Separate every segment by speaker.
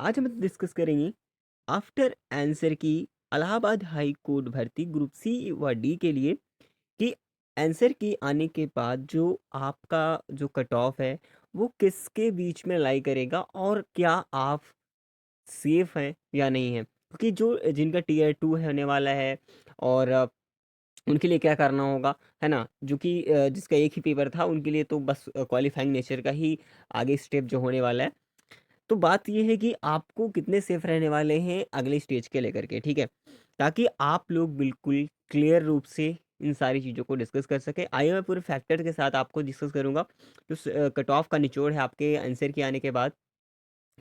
Speaker 1: आज हम डिस्कस करेंगे आफ्टर आंसर की इलाहाबाद हाई कोर्ट भर्ती ग्रुप सी व डी के लिए कि आंसर की आने के बाद जो आपका जो कट ऑफ है वो किसके बीच में लाई करेगा और क्या आप सेफ हैं या नहीं है, क्योंकि जो जिनका टीयर टू है होने वाला है और उनके लिए क्या करना होगा, है ना, जो कि जिसका एक ही पेपर था उनके लिए तो बस क्वालिफाइंग नेचर का ही आगे स्टेप जो होने वाला है। तो बात ये है कि आपको कितने सेफ रहने वाले हैं अगले स्टेज के लेकर के, ठीक है? ताकि आप लोग बिल्कुल क्लियर रूप से इन सारी चीज़ों को डिस्कस कर सकें। आइए मैं पूरे फैक्टर के साथ आपको डिस्कस करूँगा। जो कट ऑफ का निचोड़ है आपके आंसर के आने के बाद,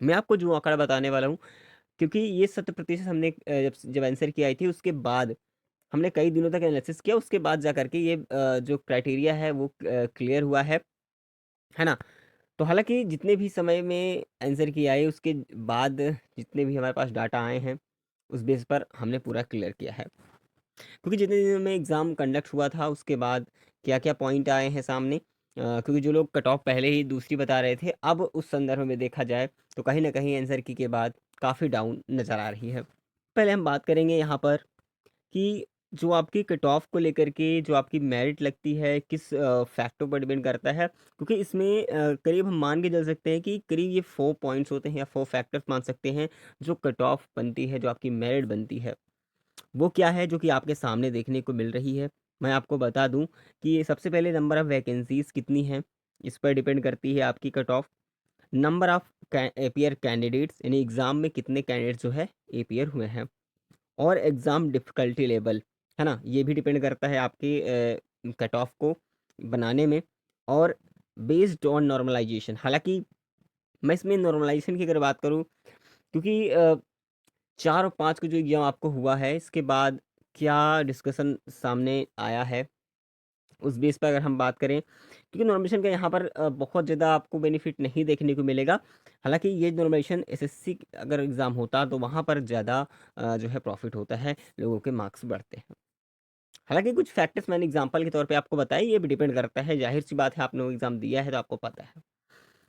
Speaker 1: मैं आपको जो आंकड़ा बताने वाला हूँ, क्योंकि ये 100% हमने जब आंसर की आई थी उसके बाद हमने कई दिनों तक एनालिसिस किया, उसके बाद जा कर के ये जो क्राइटेरिया है वो क्लियर हुआ है ना? तो हालाँकि जितने भी समय में आंसर की आई उसके बाद जितने भी हमारे पास डाटा आए हैं, उस बेस पर हमने पूरा क्लियर किया है। क्योंकि जितने दिनों में एग्ज़ाम कंडक्ट हुआ था उसके बाद क्या-क्या पॉइंट आए हैं सामने, क्योंकि जो लोग कट ऑफ पहले ही दूसरी बता रहे थे, अब उस संदर्भ में देखा जाए तो कहीं न कहीं आंसर की के बाद काफ़ी डाउन नज़र आ रही है। पहले हम बात करेंगे यहाँ पर कि जो आपकी कट ऑफ को लेकर के जो आपकी मेरिट लगती है किस फैक्टर पर डिपेंड करता है, क्योंकि इसमें करीब हम मान के चल सकते हैं कि करीब ये 4 पॉइंट्स होते हैं या 4 फैक्टर्स मान सकते हैं जो कट ऑफ बनती है, जो आपकी मेरिट बनती है। वो क्या है जो कि आपके सामने देखने को मिल रही है? मैं आपको बता दूँ कि सबसे पहले नंबर ऑफ वैकेंसीज़ कितनी हैं, इस पर डिपेंड करती है आपकी cut off. Number of appear candidates यानी एग्ज़ाम में कितने कैंडिडेट्स जो है अपीयर हुए हैं। और एग्ज़ाम डिफ़िकल्टी लेवल, है ना? ये भी डिपेंड करता है आपके कट ऑफ को बनाने में। और बेस्ड ऑन नॉर्मलाइज़ेशन, हालाँकि मैं इसमें नॉर्मलाइज़ेशन की अगर बात करूँ, क्योंकि 4 और 5 का जो एग्ज़ाम आपको हुआ है, इसके बाद क्या डिस्कशन सामने आया है, उस बेस पे अगर हम बात करें, क्योंकि नॉर्मलाइज़ेशन का यहाँ पर बहुत ज़्यादा आपको बेनिफिट नहीं देखने को मिलेगा। हालाँकि ये नॉर्मलाइज़ेशन एसएससी अगर एग्ज़ाम होता तो वहाँ पर ज़्यादा जो है प्रॉफ़िट होता है, लोगों के मार्क्स बढ़ते हैं। हालाँकि कुछ फैक्टर्स मैंने एग्ज़ाम्पल के तौर पे आपको बताए, ये भी डिपेंड करता है, ज़ाहिर-सी बात है आपने वो एग्ज़ाम दिया है तो आपको पता है।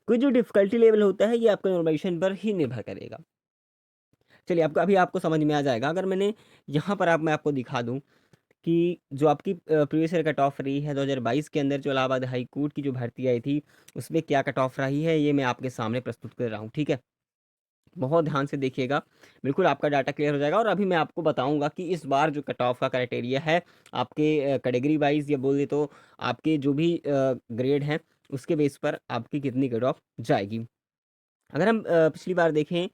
Speaker 1: कोई जो डिफ़िकल्टी लेवल होता है ये आपका नॉर्मलाइज़ेशन पर ही निर्भर करेगा। चलिए आपको अभी आपको समझ में आ जाएगा, अगर मैंने यहाँ पर आप मैं आपको दिखा दूँ कि जो आपकी प्रीवियस ईयर कट ऑफ रही है 2022 के अंदर जो इलाहाबाद हाई कोर्ट की जो भर्ती आई थी, उसमें क्या कट ऑफ रही है, ये मैं आपके सामने प्रस्तुत कर रहा हूँ, ठीक है? बहुत ध्यान से देखिएगा, बिल्कुल आपका डाटा क्लियर हो जाएगा और अभी मैं आपको बताऊँगा कि इस बार जो कट ऑफ का क्राइटेरिया है, आपके कैटेगरी वाइज़ या बोले तो आपके जो भी ग्रेड हैं, उसके बेस पर आपकी कितनी कट ऑफ जाएगी। अगर हम पिछली बार देखें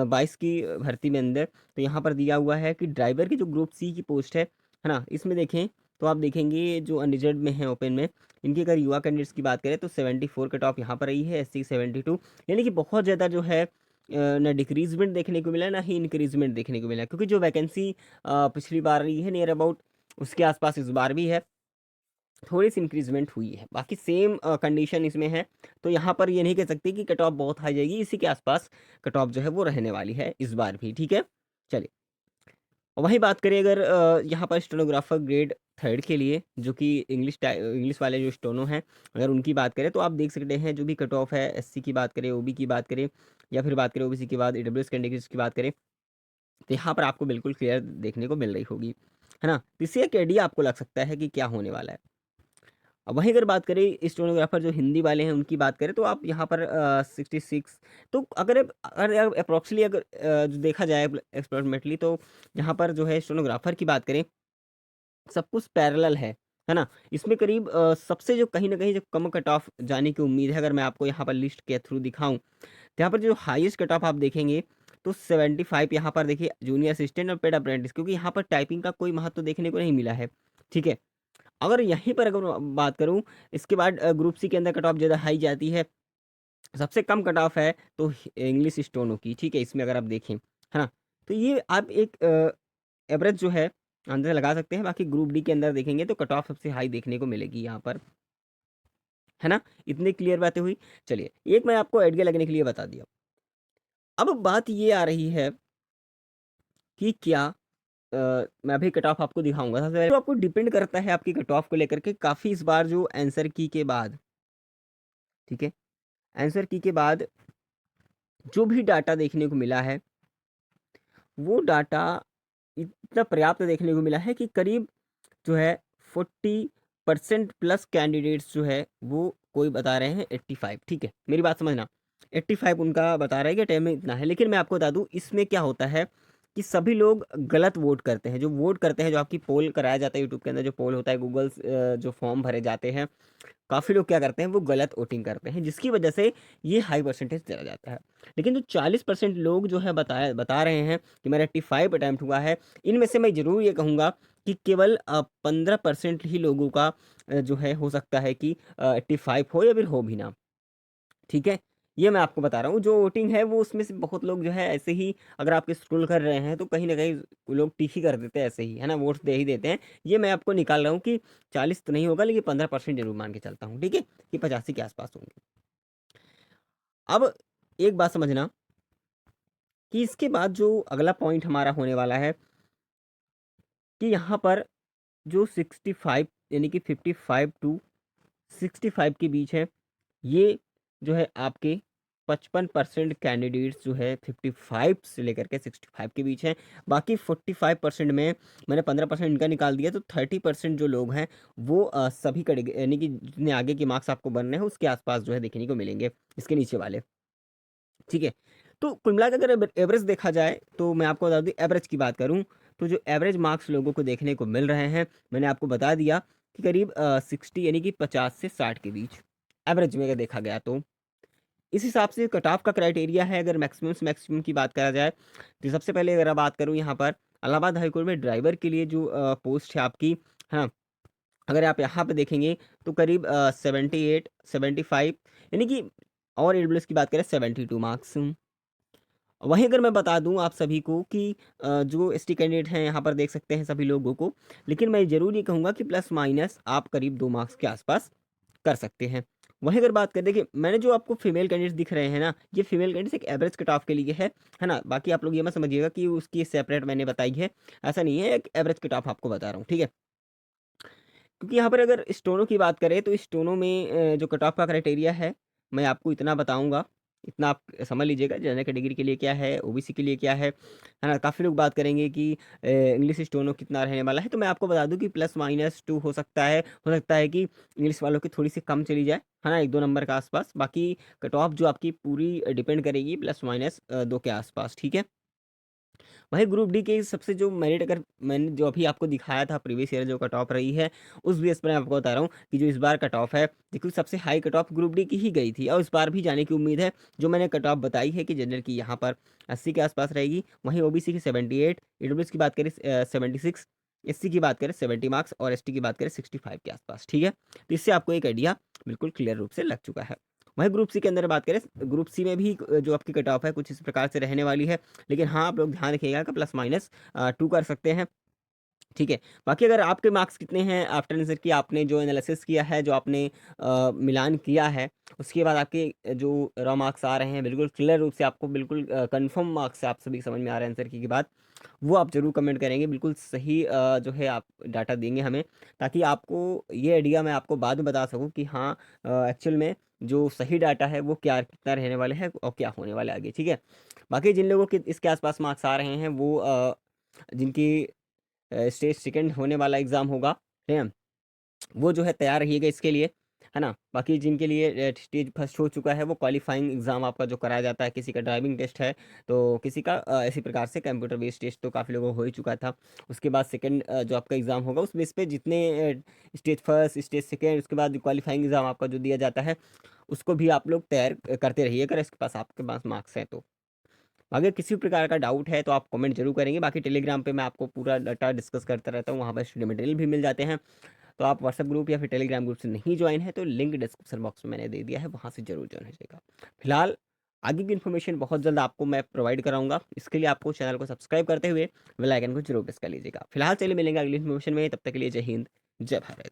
Speaker 1: 22 की भर्ती में अंदर, तो यहाँ पर दिया हुआ है कि ड्राइवर की जो ग्रुप सी की पोस्ट है ना? इसमें देखें तो आप देखेंगे जो अनरिजर्व्ड में है, ओपन में, इनकी अगर युवा कैंडिडेट्स की बात करें तो 74 कट ऑफ यहाँ पर रही है, एससी 72, यानी कि बहुत ज़्यादा जो है ना डिक्रीज़मेंट देखने को मिला, ना ही इंक्रीज़मेंट देखने को मिला, क्योंकि जो वैकेंसी पिछली बार रही है नियर अबाउट उसके आस-पास इस बार भी है। थोड़ी-सी इंक्रीज़मेंट हुई है, बाकी सेम कंडीशन इसमें है, तो यहाँ पर ये नहीं कह सकते कि कट ऑफ बहुत हाई जाएगी, इसी के आस-पास कट ऑफ जो है वो रहने वाली है इस बार भी, ठीक है? चलिए, और वहीं बात करें अगर यहाँ पर स्टेनोग्राफर ग्रेड 3 के लिए, जो कि इंग्लिश वाले जो स्टेनो हैं, अगर उनकी बात करें तो आप देख सकते हैं जो भी कट ऑफ है, एससी की बात करें, ओबी की बात करें या फिर बात करें ओबीसी के बाद ईडब्ल्यूएस कैंडिडेट्स की बात करें, तो यहाँ पर आपको बिल्कुल क्लियर देखने को मिल रही होगी, है ना? तो इससे एक आइडिया आपको लग सकता है कि क्या होने वाला है। अब वहीं अगर बात करें स्टेनोग्राफर जो हिंदी वाले हैं उनकी बात करें तो आप यहाँ पर 66, तो अगर अप्रॉक्सली अगर जो देखा जाए एक्सपेरिमेंटली, तो यहाँ पर जो है स्टेनोग्राफर की बात करें, सब कुछ पैरेलल है ना? इसमें करीब सबसे जो कहीं न कहीं जो कम कट ऑफ जाने की उम्मीद है, अगर मैं आपको यहाँ पर लिस्ट के थ्रू दिखाऊँ, तो यहाँ पर जो हाईएस्ट कट ऑफ आप देखेंगे तो 75 यहाँ पर देखिए जूनियर असिस्टेंट और पेड अप्रेंटिस, क्योंकि यहाँ पर टाइपिंग का कोई महत्व देखने को नहीं मिला है, ठीक है? अगर यहीं पर अगर बात करूँ, इसके बाद ग्रुप सी के अंदर कट ऑफ ज़्यादा हाई जाती है। सबसे कम कट ऑफ है तो इंग्लिश स्टोनो की, ठीक है? इसमें अगर आप देखें, है ना? तो ये आप एक एवरेज जो है अंदाज़ा लगा सकते हैं। बाकी ग्रुप डी के अंदर देखेंगे तो कट ऑफ सबसे हाई देखने को मिलेगी यहाँ पर, है ना? इतनी क्लियर बातें हुई। चलिए, एक मैं आपको आइडिया लगने के लिए बता दिया। अब बात ये आ रही है कि क्या मैं अभी कट ऑफ आपको दिखाऊँगा। सबसे पहले तो आपको डिपेंड करता है आपकी कट ऑफ को लेकर के काफ़ी, इस बार जो आंसर की के बाद, ठीक है? आंसर की के बाद जो भी डाटा देखने को मिला है, वो डाटा इतना पर्याप्त देखने को मिला है कि करीब जो है 40% प्लस कैंडिडेट्स जो है वो कोई बता रहे हैं 85। ठीक है, मेरी बात समझना, 85 उनका बता रहा है कि टाइम में इतना है। लेकिन मैं आपको बता दूं इसमें क्या होता है कि सभी लोग गलत वोट करते हैं। जो वोट करते हैं, जो आपकी पोल कराया जाता है यूट्यूब के अंदर, जो पोल होता है, गूगल जो फॉर्म भरे जाते हैं, काफ़ी लोग क्या करते हैं, वो गलत वोटिंग करते हैं, जिसकी वजह से ये हाई परसेंटेज चला जाता है। लेकिन जो 40% लोग जो है बता रहे हैं कि मेरा 85 अटैम्प्ट हुआ है, इनमें से मैं ज़रूर ये कहूँगा कि केवल 15% ही लोगों का जो है हो सकता है कि 85 हो या फिर हो भी ना। ठीक है? ये मैं आपको बता रहा हूँ, जो वोटिंग है वो उसमें से बहुत लोग जो है ऐसे ही, अगर आप स्क्रॉल कर रहे हैं तो कहीं न कहीं वो लोग टिक ही कर देते हैं ऐसे ही, है ना? वोट्स दे ही देते हैं। ये मैं आपको निकाल रहा हूँ कि 40 तो नहीं होगा, लेकिन 15% ज़रूर मान के चलता हूँ, ठीक है? कि 85 के आस-पास होंगे। अब एक बात समझना कि इसके बाद जो अगला पॉइंट हमारा होने वाला है कि यहाँ पर जो 65 यानी कि 55 टू 65 के बीच है, ये जो है आपके 55% कैंडिडेट्स जो है 55 से लेकर के 65 के बीच हैं। बाकी 45% में मैंने 15% इनका निकाल दिया, तो 30% जो लोग हैं वो सभी कैटेगरी यानी कि जितने आगे के मार्क्स आपको बनने हैं उसके आसपास जो है देखने को मिलेंगे, इसके नीचे वाले। ठीक है? तो कुल मिला के अगर एवरेज देखा जाए, तो मैं आपको बता दूँ, एवरेज की बात करूँ, तो जो एवरेज मार्क्स लोगों को देखने को मिल रहे हैं, मैंने आपको बता दिया कि करीब 60 यानी कि 50 से 60 के बीच एवरेज में अगर देखा गया तो। इस हिसाब से कट ऑफ का क्राइटेरिया है, अगर मैक्सिमम से मैक्सिमम की बात करा जाए, तो सबसे पहले अगर बात करूँ यहाँ पर इलाहाबाद हाई कोर्ट में ड्राइवर के लिए जो पोस्ट है आपकी, है ना? अगर आप यहाँ पे देखेंगे तो करीब 78, 75 यानी कि, और ईडब्ल्यूएस की बात करें 72 मार्क्स। वहीं अगर मैं बता दूँ आप सभी को कि जो एसटी कैंडिडेट हैं यहाँ पर देख सकते हैं सभी लोगों को, लेकिन मैं ज़रूर ये कहूँगा कि प्लस माइनस आप करीब 2 मार्क्स के आसपास कर सकते हैं। वहीं अगर बात करें, देखिए मैंने जो आपको फीमेल कैंडिडेट्स दिख रहे हैं ना, ये फीमेल कैंडिडेट्स एक एवरेज कट ऑफ के लिए है ना? बाकी आप लोग ये मत समझिएगा कि उसकी सेपरेट मैंने बताई है, ऐसा नहीं है, एक एवरेज कट ऑफ आपको बता रहा हूँ, ठीक है? क्योंकि यहाँ पर अगर स्टोनो की बात करें, तो स्टोनो में जो कट ऑफ का क्राइटेरिया है, मैं आपको इतना बताऊँगा, इतना आप समझ लीजिएगा, जनरल कैटेगरी के लिए क्या है, ओबीसी के लिए क्या है ना? काफ़ी लोग बात करेंगे कि इंग्लिश स्टोनो कितना रहने वाला है, तो मैं आपको बता दूँ कि +-2 हो सकता है कि इंग्लिश वालों की थोड़ी-सी कम चली जाए, है ना? 1-2 नंबर के आसपास, बाकी कट ऑफ जो आपकी पूरी डिपेंड करेगी +-2 के आसपास, ठीक है? वहीं ग्रुप डी के सबसे जो मेरिट, अगर मैंने जो अभी आपको दिखाया था प्रीवियस ईयर जो कट ऑफ रही है, उस बेस पर मैं आपको बता रहा हूँ कि जो इस बार कट ऑफ है, देखो सबसे high cut off group D की ही गई थी और इस बार भी जाने की उम्मीद है। जो मैंने कट ऑफ बताई है कि जनरल की यहाँ पर 80 के आसपास रहेगी, वहीं ओबीसी की 78, ईडब्ल्यूएस की बात करें 76, एससी की बात करें 70 मार्क्स और एसटी की बात करें 65 के आसपास, ठीक है? तो इससे आपको एक आइडिया बिल्कुल क्लियर रूप से लग चुका है। वहीं ग्रुप सी के अंदर बात करें, ग्रुप सी में भी जो आपकी कट ऑफ है कुछ इस प्रकार से रहने वाली है। लेकिन हाँ, आप लोग ध्यान रखिएगा कि प्लस माइनस 2 कर सकते हैं, ठीक है? बाकी अगर आपके मार्क्स कितने हैं आफ्टर आंसर की, आपने जो एनालिसिस किया है, जो आपने मिलान किया है, उसके बाद आपके जो रॉ मार्क्स आ रहे हैं, बिल्कुल क्लियर रूप से आपको बिल्कुल कन्फर्म मार्क्स आप सभी समझ में आ रहे हैं आंसर की बात, वो आप ज़रूर कमेंट करेंगे। बिल्कुल सही जो है आप डाटा देंगे हमें, ताकि आपको ये आइडिया मैं आपको बाद में बता सकूँ कि हाँ, एक्चुअल में जो सही डाटा है वो क्या कितना रहने वाला है और क्या होने वाला है आगे, ठीक है? बाकी जिन लोगों के इसके आस-पास मार्क्स आ रहे हैं, वो जिनकी स्टेज सेकंड होने वाला एग्ज़ाम होगा, है ना? वो जो है तैयार रहिएगा इसके लिए, है ना? बाकी जिनके लिए स्टेज फर्स्ट हो चुका है, वो क्वालीफाइंग एग्ज़ाम आपका जो कराया जाता है, किसी का ड्राइविंग टेस्ट है, तो किसी का इसी प्रकार से कंप्यूटर बेस्ड टेस्ट तो काफ़ी लोगों को हो ही चुका था। उसके बाद सेकंड जो आपका एग्ज़ाम होगा, उस बेस पे जितने स्टेज फर्स्ट, स्टेज सेकंड, उसके बाद क्वालीफाइंग एग्ज़ाम आपका जो दिया जाता है, उसको भी आप लोग तैयार करते रहिए, अगर इसके पास आपके पास मार्क्स हैं तो। अगर किसी भी प्रकार का डाउट है तो आप कमेंट ज़रूर करेंगे। बाकी टेलीग्राम पे मैं आपको पूरा डाटा डिस्कस करता रहता हूँ, वहाँ पर स्टडी मटेरियल भी मिल जाते हैं। तो आप व्हाट्सएप ग्रुप या फिर टेलीग्राम ग्रुप से नहीं ज्वाइन है, तो लिंक डिस्क्रिप्शन बॉक्स में मैंने दे दिया है, वहाँ से ज़रूर ज्वाइन हो जाइएगा। फिलहाल आगे की इन्फॉर्मेशन बहुत जल्द आपको मैं प्रोवाइड कराऊँगा। इसके लिए आपको चैनल को सब्सक्राइब करते हुए बेल आइकन को ज़रूर प्रेस कर लीजिएगा। फिलहाल चलिए मिलेंगे अगली इन्फॉर्मेशन में, तब तक के लिए जय हिंद, जय भारत।